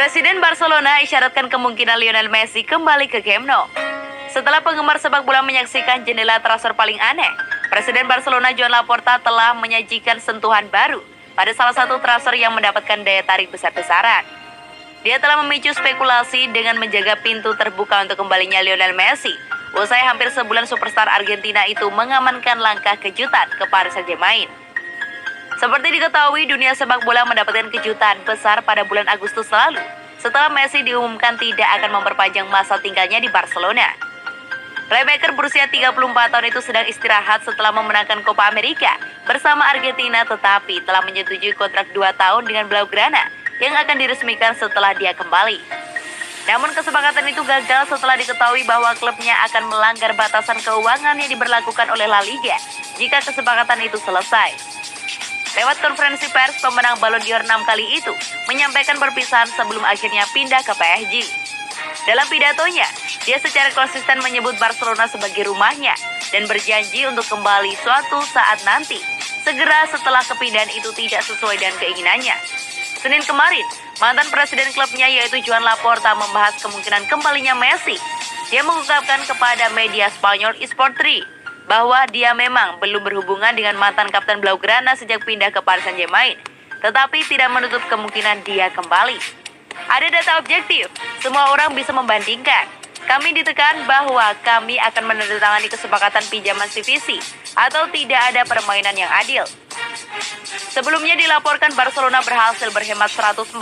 Presiden Barcelona isyaratkan kemungkinan Lionel Messi kembali ke Camp Nou. Setelah penggemar sepak bola menyaksikan jendela transfer paling aneh, Presiden Barcelona Joan Laporta telah menyajikan sentuhan baru pada salah satu transfer yang mendapatkan daya tarik besar-besaran. Dia telah memicu spekulasi dengan menjaga pintu terbuka untuk kembalinya Lionel Messi. Usai hampir sebulan superstar Argentina itu mengamankan langkah kejutan ke Paris Saint-Germain. Seperti diketahui, dunia sepak bola mendapatkan kejutan besar pada bulan Agustus lalu setelah Messi diumumkan tidak akan memperpanjang masa tinggalnya di Barcelona. Playmaker berusia 34 tahun itu sedang istirahat setelah memenangkan Copa America bersama Argentina, tetapi telah menyetujui kontrak 2 tahun dengan Blaugrana yang akan diresmikan setelah dia kembali. Namun kesepakatan itu gagal setelah diketahui bahwa klubnya akan melanggar batasan keuangan yang diberlakukan oleh La Liga jika kesepakatan itu selesai. Lewat konferensi pers, pemenang Ballon d'Or 6 kali itu menyampaikan perpisahan sebelum akhirnya pindah ke PSG. Dalam pidatonya, dia secara konsisten menyebut Barcelona sebagai rumahnya dan berjanji untuk kembali suatu saat nanti, segera setelah kepindahan itu tidak sesuai dengan keinginannya. Senin kemarin, mantan presiden klubnya yaitu Joan Laporta membahas kemungkinan kembalinya Messi. Dia mengungkapkan kepada media Spanyol Esport 3 bahwa dia memang belum berhubungan dengan mantan kapten Blaugrana sejak pindah ke Paris Saint-Germain, tetapi tidak menutup kemungkinan dia kembali. Ada data objektif, semua orang bisa membandingkan. Kami ditekan bahwa kami akan menandatangani kesepakatan pinjaman CVC atau tidak ada permainan yang adil. Sebelumnya dilaporkan Barcelona berhasil berhemat 145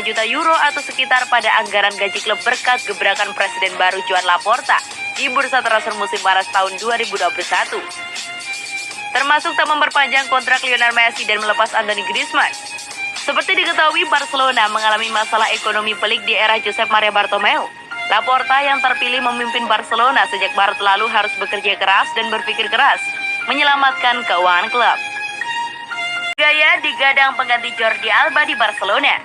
juta euro atau sekitar pada anggaran gaji klub berkat gebrakan presiden baru Joan Laporta di bursa transfer musim panas tahun 2021. Termasuk tak memperpanjang kontrak Lionel Messi dan melepas Anthony Griezmann. Seperti diketahui, Barcelona mengalami masalah ekonomi pelik di era Josep Maria Bartomeu. Laporta yang terpilih memimpin Barcelona sejak Maret lalu harus bekerja keras dan berpikir keras menyelamatkan keuangan klub. Gaya digadang pengganti Jordi Alba di Barcelona.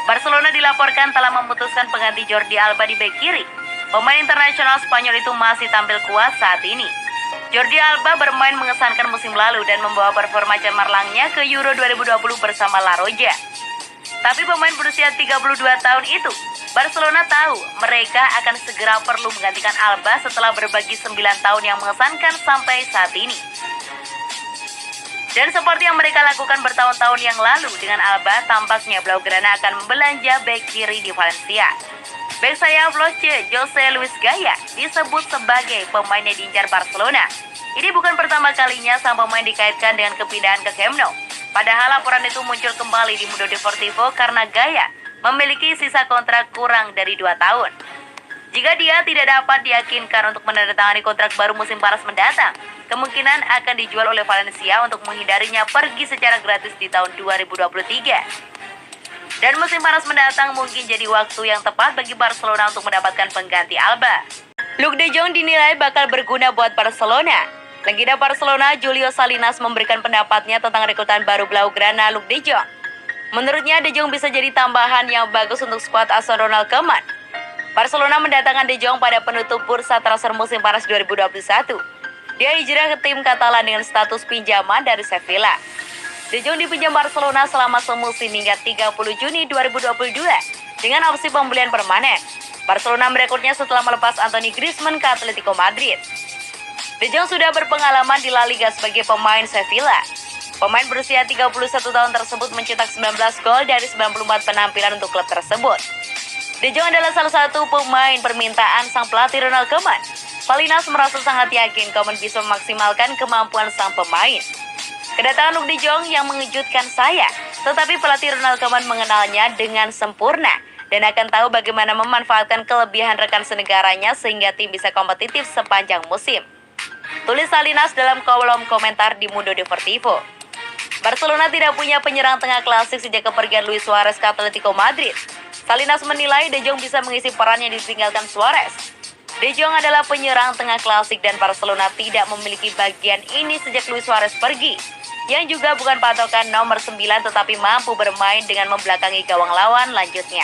Barcelona dilaporkan telah memutuskan pengganti Jordi Alba di bek kiri. Pemain internasional Spanyol itu masih tampil kuat saat ini. Jordi Alba bermain mengesankan musim lalu dan membawa performa cemerlangnya ke Euro 2020 bersama La Roja. Tapi pemain berusia 32 tahun itu, Barcelona tahu mereka akan segera perlu menggantikan Alba setelah berbagi 9 tahun yang mengesankan sampai saat ini. Dan seperti yang mereka lakukan bertahun-tahun yang lalu dengan Alba, tampaknya Blaugrana akan belanja bek kiri di Valencia. Bek sayap Jose Luis Gaya disebut sebagai pemain yang diincar Barcelona. Ini bukan pertama kalinya sang pemain dikaitkan dengan kepindahan ke Camp Nou. Padahal laporan itu muncul kembali di Mundo Deportivo karena Gaya memiliki sisa kontrak kurang dari 2 tahun. Jika dia tidak dapat diyakinkan untuk menandatangani kontrak baru musim panas mendatang, kemungkinan akan dijual oleh Valencia untuk menghindarinya pergi secara gratis di tahun 2023. Dan musim panas mendatang mungkin jadi waktu yang tepat bagi Barcelona untuk mendapatkan pengganti Alba. Luuk de Jong dinilai bakal berguna buat Barcelona. Legenda Barcelona Julio Salinas memberikan pendapatnya tentang rekrutan baru Blaugrana Luuk de Jong. Menurutnya de Jong bisa jadi tambahan yang bagus untuk skuad asuhan Ronald Koeman. Barcelona mendatangkan de Jong pada penutup bursa transfer musim panas 2021. Dia hijrah ke tim Katalan dengan status pinjaman dari Sevilla. De Jong dipinjam Barcelona selama semusim hingga 30 Juni 2022 dengan opsi pembelian permanen. Barcelona merekrutnya setelah melepas Anthony Griezmann ke Atletico Madrid. De Jong sudah berpengalaman di La Liga sebagai pemain Sevilla. Pemain berusia 31 tahun tersebut mencetak 19 gol dari 94 penampilan untuk klub tersebut. De Jong adalah salah satu pemain permintaan sang pelatih Ronald Koeman. Salinas merasa sangat yakin Koeman bisa memaksimalkan kemampuan sang pemain. Kedatangan Luuk de Jong yang mengejutkan saya, tetapi pelatih Ronald Koeman mengenalnya dengan sempurna dan akan tahu bagaimana memanfaatkan kelebihan rekan senegaranya sehingga tim bisa kompetitif sepanjang musim. Tulis Salinas dalam kolom komentar di Mundo Deportivo. Barcelona tidak punya penyerang tengah klasik sejak kepergian Luis Suarez ke Atletico Madrid. Salinas menilai de Jong bisa mengisi peran yang ditinggalkan Suarez. De Jong adalah penyerang tengah klasik dan Barcelona tidak memiliki bagian ini sejak Luis Suarez pergi, yang juga bukan patokan nomor 9 tetapi mampu bermain dengan membelakangi gawang lawan lanjutnya.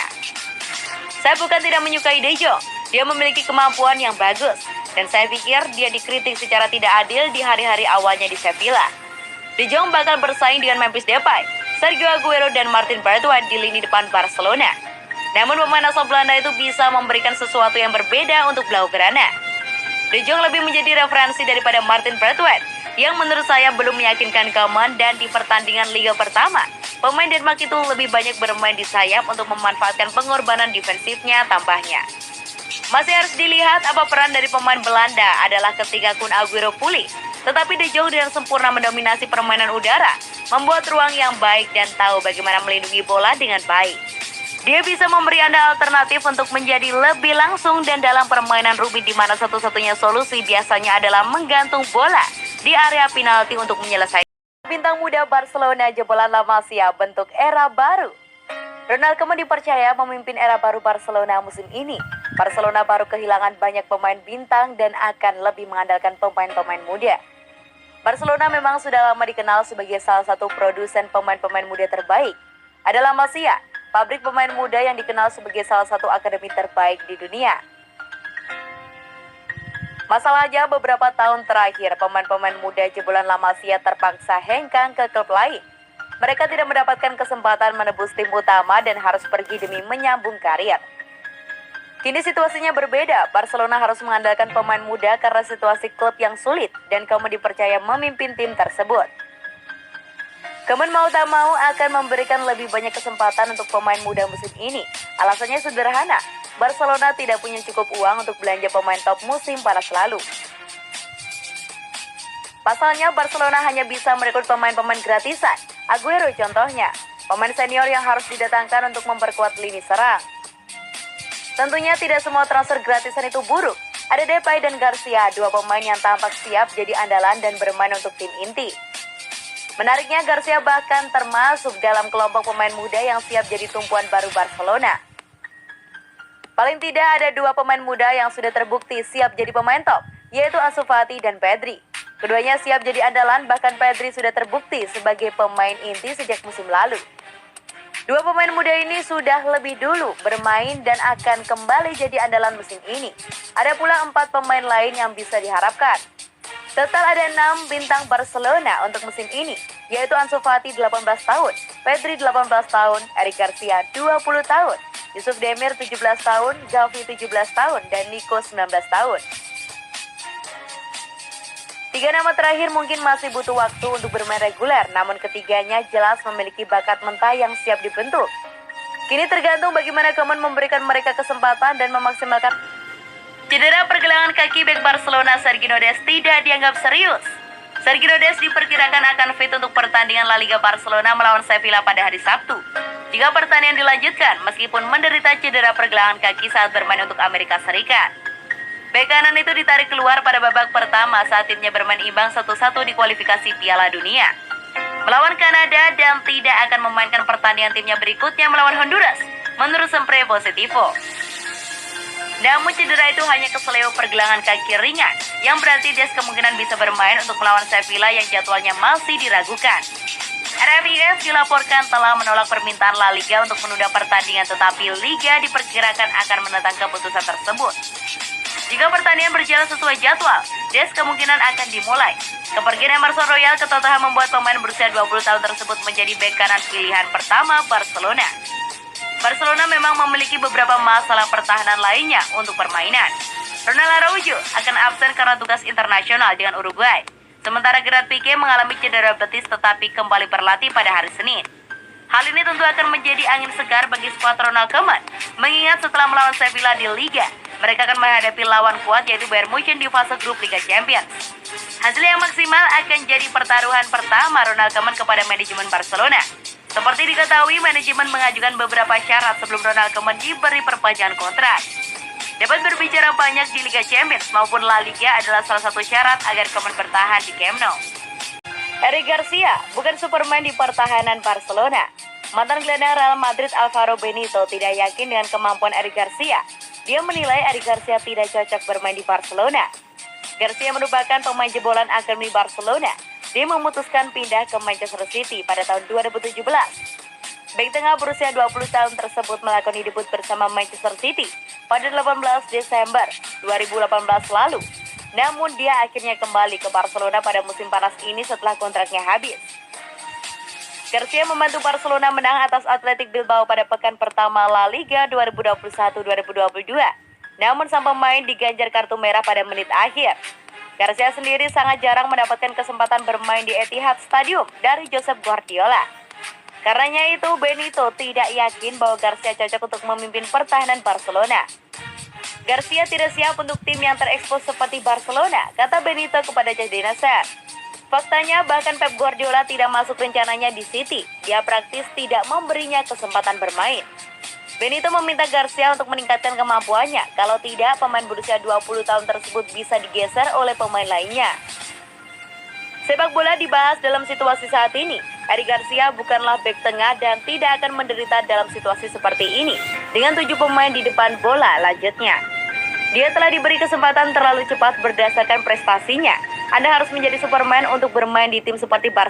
Saya bukan tidak menyukai de Jong, dia memiliki kemampuan yang bagus, dan saya pikir dia dikritik secara tidak adil di hari-hari awalnya di Sevilla. De Jong bakal bersaing dengan Memphis Depay, Sergio Aguero dan Martin Braithwaite di lini depan Barcelona. Namun pemain asal Belanda itu bisa memberikan sesuatu yang berbeda untuk Blaugrana. De Jong lebih menjadi referensi daripada Martin Braithwaite yang menurut saya belum meyakinkan Koeman, dan di pertandingan Liga pertama, pemain Denmark itu lebih banyak bermain di sayap untuk memanfaatkan pengorbanan defensifnya tambahnya. Masih harus dilihat apa peran dari pemain Belanda adalah ketika Kun Aguero pulih. Tetapi De Jong dengan sempurna mendominasi permainan udara, membuat ruang yang baik dan tahu bagaimana melindungi bola dengan baik. Dia bisa memberi Anda alternatif untuk menjadi lebih langsung dan dalam permainan rumit di mana satu-satunya solusi biasanya adalah menggantung bola di area penalti untuk menyelesaikan. Bintang muda Barcelona jebolan La Masia bentuk era baru. Ronald Koeman dipercaya memimpin era baru Barcelona musim ini. Barcelona baru kehilangan banyak pemain bintang dan akan lebih mengandalkan pemain-pemain muda. Barcelona memang sudah lama dikenal sebagai salah satu produsen pemain-pemain muda terbaik. Ada La Masia, pabrik pemain muda yang dikenal sebagai salah satu akademi terbaik di dunia. Masalahnya beberapa tahun terakhir pemain-pemain muda jebolan La Masia terpaksa hengkang ke klub lain. Mereka tidak mendapatkan kesempatan menebus tim utama dan harus pergi demi menyambung karir. Kini situasinya berbeda, Barcelona harus mengandalkan pemain muda karena situasi klub yang sulit dan Koeman dipercaya memimpin tim tersebut. Koeman mau tak mau akan memberikan lebih banyak kesempatan untuk pemain muda musim ini. Alasannya sederhana, Barcelona tidak punya cukup uang untuk belanja pemain top musim panas lalu. Pasalnya Barcelona hanya bisa merekrut pemain-pemain gratisan. Aguero contohnya, pemain senior yang harus didatangkan untuk memperkuat lini serang. Tentunya tidak semua transfer gratisan itu buruk. Ada Depay dan Garcia, dua pemain yang tampak siap jadi andalan dan bermain untuk tim inti. Menariknya Garcia bahkan termasuk dalam kelompok pemain muda yang siap jadi tumpuan baru Barcelona. Paling tidak ada dua pemain muda yang sudah terbukti siap jadi pemain top, yaitu Ansu Fati dan Pedri. Keduanya siap jadi andalan, bahkan Pedri sudah terbukti sebagai pemain inti sejak musim lalu. Dua pemain muda ini sudah lebih dulu bermain dan akan kembali jadi andalan musim ini. Ada pula 4 pemain lain yang bisa diharapkan. Total ada 6 bintang Barcelona untuk musim ini, yaitu Ansu Fati 18 tahun, Pedri 18 tahun, Eric Garcia 20 tahun, Yusuf Demir 17 tahun, Gavi 17 tahun, dan Nico 19 tahun. 3 nama terakhir mungkin masih butuh waktu untuk bermain reguler, namun ketiganya jelas memiliki bakat mentah yang siap dibentuk. Kini tergantung bagaimana Koeman memberikan mereka kesempatan dan memaksimalkan. Cedera pergelangan kaki bek Barcelona Sergio Dest tidak dianggap serius. Sergio Dest diperkirakan akan fit untuk pertandingan La Liga Barcelona melawan Sevilla pada hari Sabtu. Jika pertandingan dilanjutkan, meskipun menderita cedera pergelangan kaki saat bermain untuk Amerika Serikat. Bek kanan itu ditarik keluar pada babak pertama saat timnya bermain imbang 1-1 di kualifikasi Piala Dunia melawan Kanada dan tidak akan memainkan pertandingan timnya berikutnya melawan Honduras, menurut Sempre Positivo. Namun cedera itu hanya keseleo pergelangan kaki ringan, yang berarti Dest kemungkinan bisa bermain untuk melawan Sevilla yang jadwalnya masih diragukan. RFIS dilaporkan telah menolak permintaan La Liga untuk menunda pertandingan, tetapi Liga diperkirakan akan menentang keputusan tersebut. Jika pertandingan berjalan sesuai jadwal, Dest kemungkinan akan dimulai. Kepergian Emerson Royal ke Tottenham membuat pemain berusia 20 tahun tersebut menjadi bek kanan pilihan pertama Barcelona. Barcelona memang memiliki beberapa masalah pertahanan lainnya untuk permainan. Ronald Araujo akan absen karena tugas internasional dengan Uruguay. Sementara Gerard Pique mengalami cedera betis tetapi kembali berlatih pada hari Senin. Hal ini tentu akan menjadi angin segar bagi skuad Ronald Koeman, mengingat setelah melawan Sevilla di Liga, mereka akan menghadapi lawan kuat yaitu Bayern Munchen di fase grup Liga Champions. Hasil yang maksimal akan jadi pertaruhan pertama Ronald Koeman kepada manajemen Barcelona. Seperti diketahui, manajemen mengajukan beberapa syarat sebelum Ronald Koeman diberi perpanjangan kontrak. Dapat berbicara banyak di Liga Champions maupun La Liga adalah salah satu syarat agar Koeman bertahan di Camp Nou. Eric Garcia bukan superman di pertahanan Barcelona. Mantan gelandang Real Madrid Alvaro Benito tidak yakin dengan kemampuan Eric Garcia. Dia menilai Eric Garcia tidak cocok bermain di Barcelona. Garcia merupakan pemain jebolan akademi Barcelona. Dia memutuskan pindah ke Manchester City pada tahun 2017. Bek tengah berusia 20 tahun tersebut melakoni debut bersama Manchester City pada 18 Desember 2018 lalu. Namun dia akhirnya kembali ke Barcelona pada musim panas ini setelah kontraknya habis. Garcia membantu Barcelona menang atas Athletic Bilbao pada pekan pertama La Liga 2021-2022. Namun sang pemain diganjar kartu merah pada menit akhir. Garcia sendiri sangat jarang mendapatkan kesempatan bermain di Etihad Stadium dari Josep Guardiola. Karenanya itu, Benito tidak yakin bahwa Garcia cocok untuk memimpin pertahanan Barcelona. Garcia tidak siap untuk tim yang terekspos seperti Barcelona, kata Benito kepada Jadid Nasser. Faktanya bahkan Pep Guardiola tidak masuk rencananya di City. Dia praktis tidak memberinya kesempatan bermain. Benito meminta Garcia untuk meningkatkan kemampuannya. Kalau tidak, pemain berusia 20 tahun tersebut bisa digeser oleh pemain lainnya. Sepak bola dibahas dalam situasi saat ini. Eric Garcia bukanlah bek tengah dan tidak akan menderita dalam situasi seperti ini. Dengan 7 pemain di depan bola, lanjutnya. Dia telah diberi kesempatan terlalu cepat berdasarkan prestasinya. Anda harus menjadi Superman untuk bermain di tim seperti Barcelona.